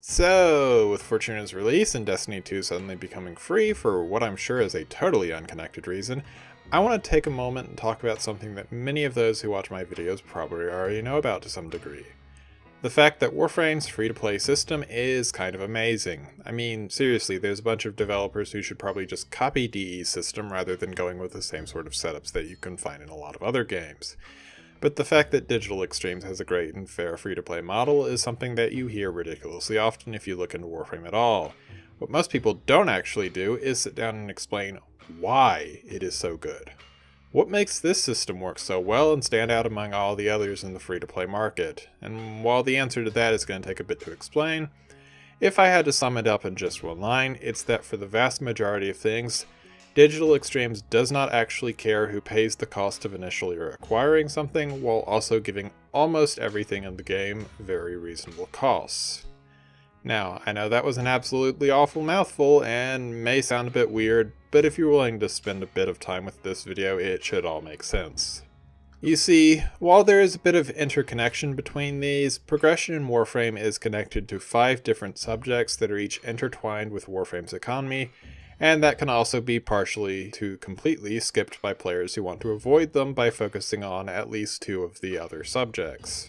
So, with Fortuna's release and Destiny 2 suddenly becoming free for what I'm sure is a totally unconnected reason, I want to take a moment and talk about something that many of those who watch my videos probably already know about to some degree. The fact that Warframe's free-to-play system is kind of amazing. I mean, seriously, there's a bunch of developers who should probably just copy DE's system rather than going with the same sort of setups that you can find in a lot of other games. But the fact that Digital Extremes has a great and fair free-to-play model is something that you hear ridiculously often if you look into Warframe at all. What most people don't actually do is sit down and explain why it is so good. What makes this system work so well and stand out among all the others in the free-to-play market? And while the answer to that is going to take a bit to explain, if I had to sum it up in just one line, it's that for the vast majority of things, Digital Extremes does not actually care who pays the cost of initially acquiring something, while also giving almost everything in the game very reasonable costs. Now, I know that was an absolutely awful mouthful and may sound a bit weird, but if you're willing to spend a bit of time with this video, it should all make sense. You see, while there is a bit of interconnection between these, progression in Warframe is connected to 5 different subjects that are each intertwined with Warframe's economy, and that can also be partially to completely skipped by players who want to avoid them by focusing on at least 2 of the other subjects.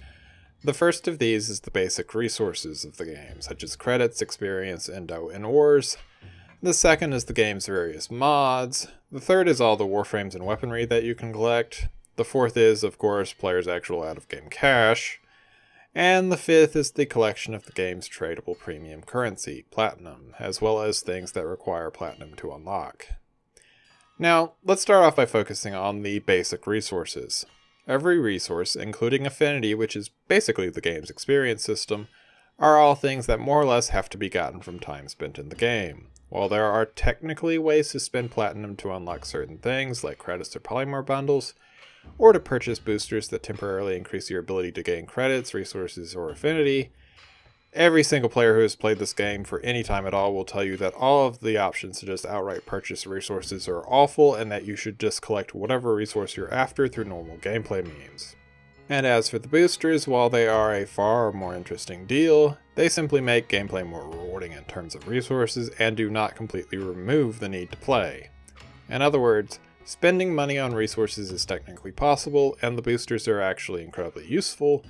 The first of these is the basic resources of the game, such as credits, experience, endo, and ores. The second is the game's various mods. The third is all the warframes and weaponry that you can collect. The fourth is, of course, players' actual out-of-game cash. And the fifth is the collection of the game's tradable premium currency, platinum, as well as things that require platinum to unlock. Now, let's start off by focusing on the basic resources. Every resource, including affinity, which is basically the game's experience system, are all things that more or less have to be gotten from time spent in the game. While there are technically ways to spend platinum to unlock certain things, like credits or polymorph bundles, or to purchase boosters that temporarily increase your ability to gain credits, resources, or affinity, every single player who has played this game for any time at all will tell you that all of the options to just outright purchase resources are awful and that you should just collect whatever resource you're after through normal gameplay means. And as for the boosters, while they are a far more interesting deal, they simply make gameplay more rewarding in terms of resources and do not completely remove the need to play. In other words, spending money on resources is technically possible, and the boosters are actually incredibly useful,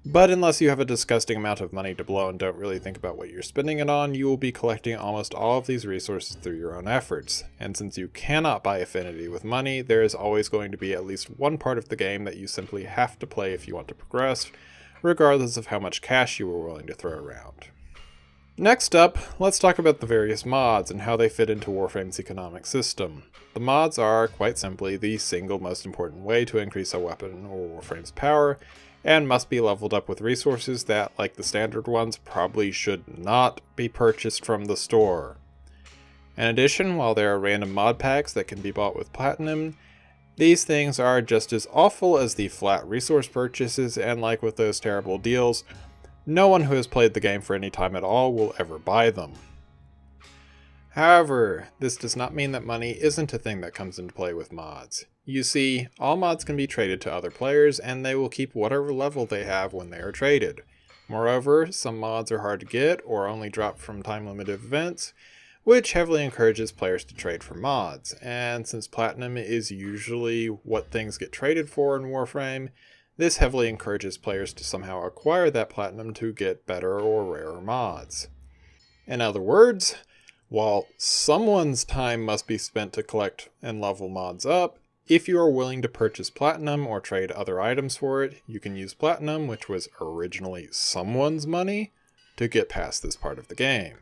but unless you have a disgusting amount of money to blow and don't really think about what you're spending it on, you will be collecting almost all of these resources through your own efforts. And since you cannot buy affinity with money, there is always going to be at least one part of the game that you simply have to play if you want to progress, regardless of how much cash you are willing to throw around. Next up, let's talk about the various mods and how they fit into Warframe's economic system. The mods are, quite simply, the single most important way to increase a weapon or Warframe's power, and must be leveled up with resources that, like the standard ones, probably should not be purchased from the store. In addition, while there are random mod packs that can be bought with platinum, these things are just as awful as the flat resource purchases, and like with those terrible deals, no one who has played the game for any time at all will ever buy them. However, this does not mean that money isn't a thing that comes into play with mods. You see, all mods can be traded to other players, and they will keep whatever level they have when they are traded. Moreover, some mods are hard to get or only drop from time-limited events, which heavily encourages players to trade for mods. And since platinum is usually what things get traded for in Warframe, this heavily encourages players to somehow acquire that platinum to get better or rarer mods. In other words, while someone's time must be spent to collect and level mods up, if you are willing to purchase platinum or trade other items for it, you can use platinum, which was originally someone's money, to get past this part of the game.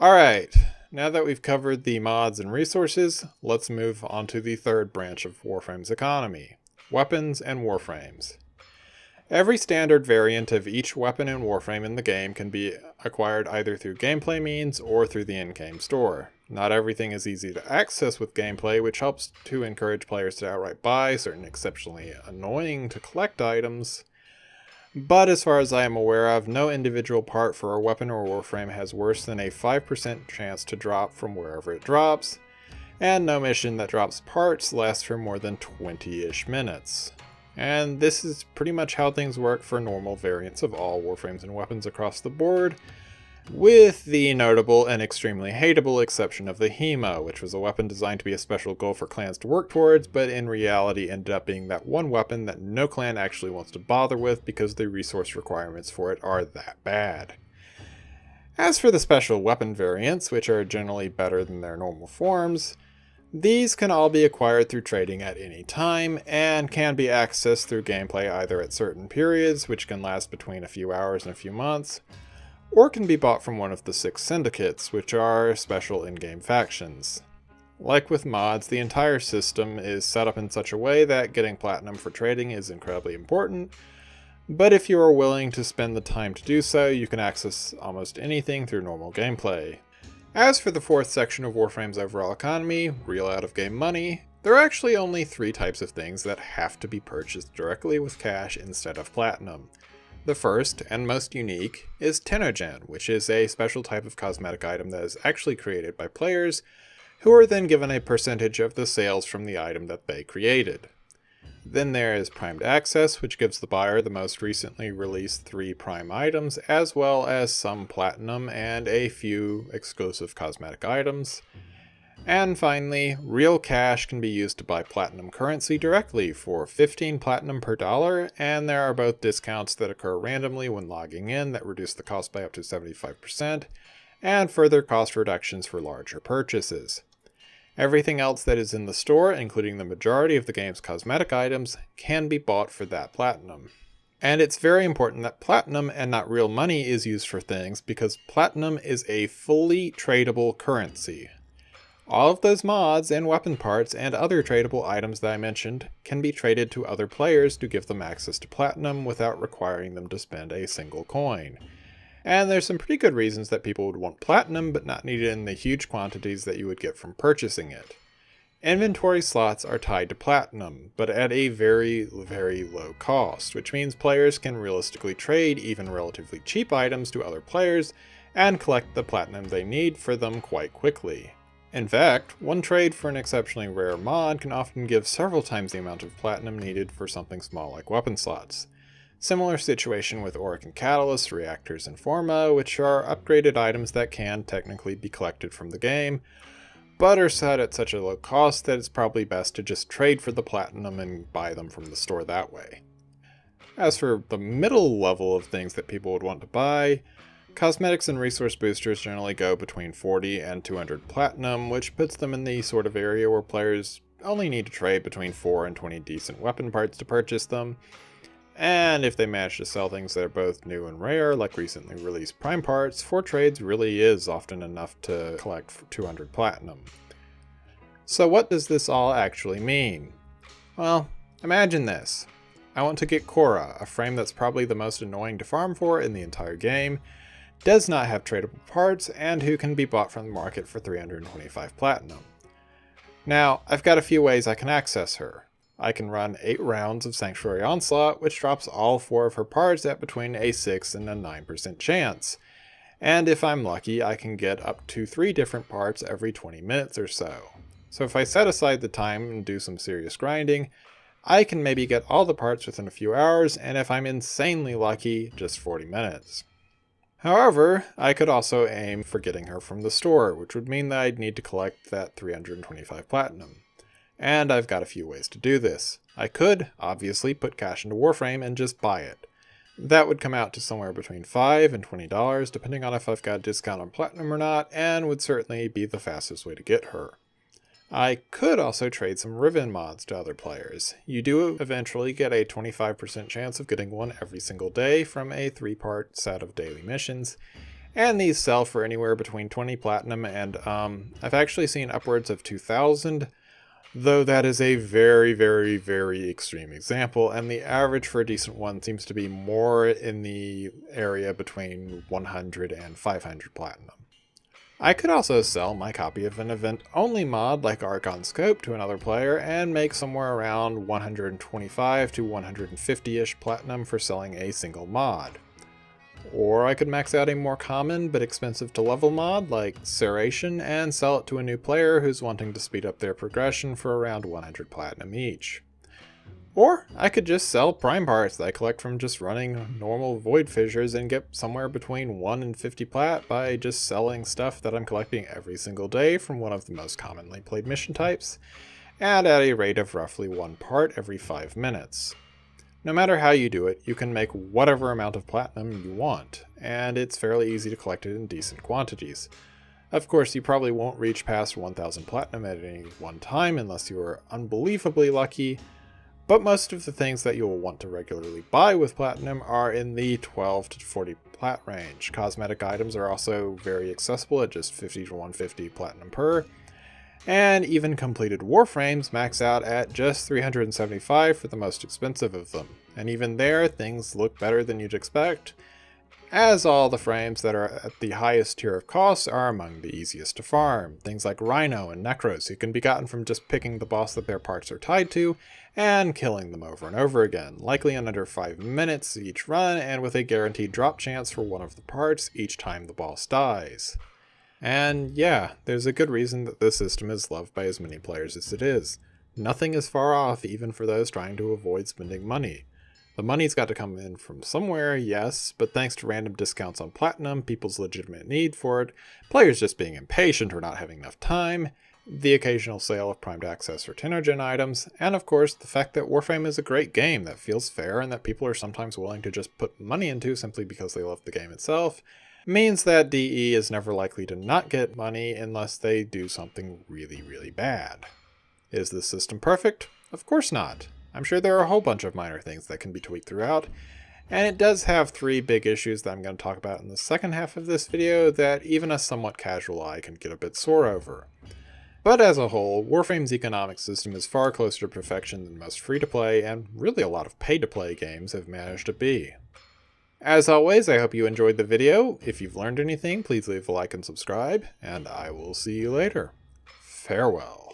Alright, now that we've covered the mods and resources, let's move on to the third branch of Warframe's economy: weapons and warframes. Every standard variant of each weapon and warframe in the game can be acquired either through gameplay means or through the in-game store. Not everything is easy to access with gameplay, which helps to encourage players to outright buy certain exceptionally annoying to collect items. But as far as I am aware of, no individual part for a weapon or warframe has worse than a 5% chance to drop from wherever it drops, and no mission that drops parts lasts for more than 20-ish minutes. And this is pretty much how things work for normal variants of all Warframes and weapons across the board, with the notable and extremely hateable exception of the Hemo, which was a weapon designed to be a special goal for clans to work towards, but in reality ended up being that one weapon that no clan actually wants to bother with because the resource requirements for it are that bad. As for the special weapon variants, which are generally better than their normal forms, these can all be acquired through trading at any time, and can be accessed through gameplay either at certain periods, which can last between a few hours and a few months, or can be bought from one of the 6 syndicates, which are special in-game factions. Like with mods, the entire system is set up in such a way that getting platinum for trading is incredibly important, but if you are willing to spend the time to do so, you can access almost anything through normal gameplay. As for the 4th section of Warframe's overall economy, real out-of-game money, there are actually only 3 types of things that have to be purchased directly with cash instead of platinum. The first, and most unique, is Tenogen, which is a special type of cosmetic item that is actually created by players, who are then given a percentage of the sales from the item that they created. Then there is Primed Access, which gives the buyer the most recently released 3 Prime items, as well as some platinum and a few exclusive cosmetic items. And finally, real cash can be used to buy platinum currency directly for 15 platinum per dollar, and there are both discounts that occur randomly when logging in that reduce the cost by up to 75%, and further cost reductions for larger purchases. Everything else that is in the store, including the majority of the game's cosmetic items, can be bought for that platinum. And it's very important that platinum and not real money is used for things, because platinum is a fully tradable currency. All of those mods and weapon parts and other tradable items that I mentioned can be traded to other players to give them access to platinum without requiring them to spend a single coin. And there's some pretty good reasons that people would want platinum but not need it in the huge quantities that you would get from purchasing it. Inventory slots are tied to platinum, but at a very, very low cost, which means players can realistically trade even relatively cheap items to other players and collect the platinum they need for them quite quickly. In fact, one trade for an exceptionally rare mod can often give several times the amount of platinum needed for something small like weapon slots. Similar situation with Auric and Catalyst, Reactors, and Forma, which are upgraded items that can technically be collected from the game, but are set at such a low cost that it's probably best to just trade for the platinum and buy them from the store that way. As for the middle level of things that people would want to buy, cosmetics and resource boosters generally go between 40 and 200 platinum, which puts them in the sort of area where players only need to trade between 4 and 20 decent weapon parts to purchase them. And if they manage to sell things that are both new and rare, like recently released Prime parts, 4 trades really is often enough to collect 200 platinum. So what does this all actually mean? Well, imagine this. I want to get Korra, a frame that's probably the most annoying to farm for in the entire game, does not have tradable parts, and who can be bought from the market for 325 platinum. Now, I've got a few ways I can access her. I can run 8 rounds of Sanctuary Onslaught, which drops all 4 of her parts at between a 6 and a 9% chance. And if I'm lucky, I can get up to 3 different parts every 20 minutes or so. So if I set aside the time and do some serious grinding, I can maybe get all the parts within a few hours, and if I'm insanely lucky, just 40 minutes. However, I could also aim for getting her from the store, which would mean that I'd need to collect that 325 platinum. And I've got a few ways to do this. I could, obviously, put cash into Warframe and just buy it. That would come out to somewhere between $5 and $20, depending on if I've got a discount on platinum or not, and would certainly be the fastest way to get her. I could also trade some Riven mods to other players. You do eventually get a 25% chance of getting one every single day from a 3-part set of daily missions, and these sell for anywhere between 20 platinum and I've actually seen upwards of 2,000, though that is a very, very, very extreme example, and the average for a decent one seems to be more in the area between 100 and 500 platinum. I could also sell my copy of an event-only mod like Archon Scope to another player and make somewhere around 125 to 150-ish platinum for selling a single mod. Or I could max out a more common but expensive to level mod like Serration and sell it to a new player who's wanting to speed up their progression for around 100 platinum each. Or I could just sell prime parts that I collect from just running normal void fissures and get somewhere between 1 and 50 plat by just selling stuff that I'm collecting every single day from one of the most commonly played mission types, and at a rate of roughly 1 part every 5 minutes. No matter how you do it, you can make whatever amount of platinum you want, and it's fairly easy to collect it in decent quantities. Of course, you probably won't reach past 1000 platinum at any one time unless you are unbelievably lucky, but most of the things that you'll want to regularly buy with platinum are in the 12 to 40 plat range. Cosmetic items are also very accessible at just 50 to 150 platinum per, and even completed Warframes max out at just 375 for the most expensive of them. And even there, things look better than you'd expect, as all the frames that are at the highest tier of costs are among the easiest to farm. Things like Rhino and Necros, who can be gotten from just picking the boss that their parts are tied to, and killing them over and over again, likely in under 5 minutes each run, and with a guaranteed drop chance for one of the parts each time the boss dies. And yeah, there's a good reason that this system is loved by as many players as it is. Nothing is far off even for those trying to avoid spending money. The money's got to come in from somewhere, yes, but thanks to random discounts on platinum, people's legitimate need for it, players just being impatient or not having enough time, the occasional sale of primed access or Tenogen items, and of course the fact that Warframe is a great game that feels fair and that people are sometimes willing to just put money into simply because they love the game itself, means that DE is never likely to not get money unless they do something really, really bad. Is this system perfect? Of course not. I'm sure there are a whole bunch of minor things that can be tweaked throughout, and it does have 3 big issues that I'm going to talk about in the second half of this video that even a somewhat casual eye can get a bit sore over. But as a whole, Warframe's economic system is far closer to perfection than most free-to-play, and really a lot of pay-to-play games have managed to be. As always, I hope you enjoyed the video. If you've learned anything, please leave a like and subscribe, and I will see you later. Farewell.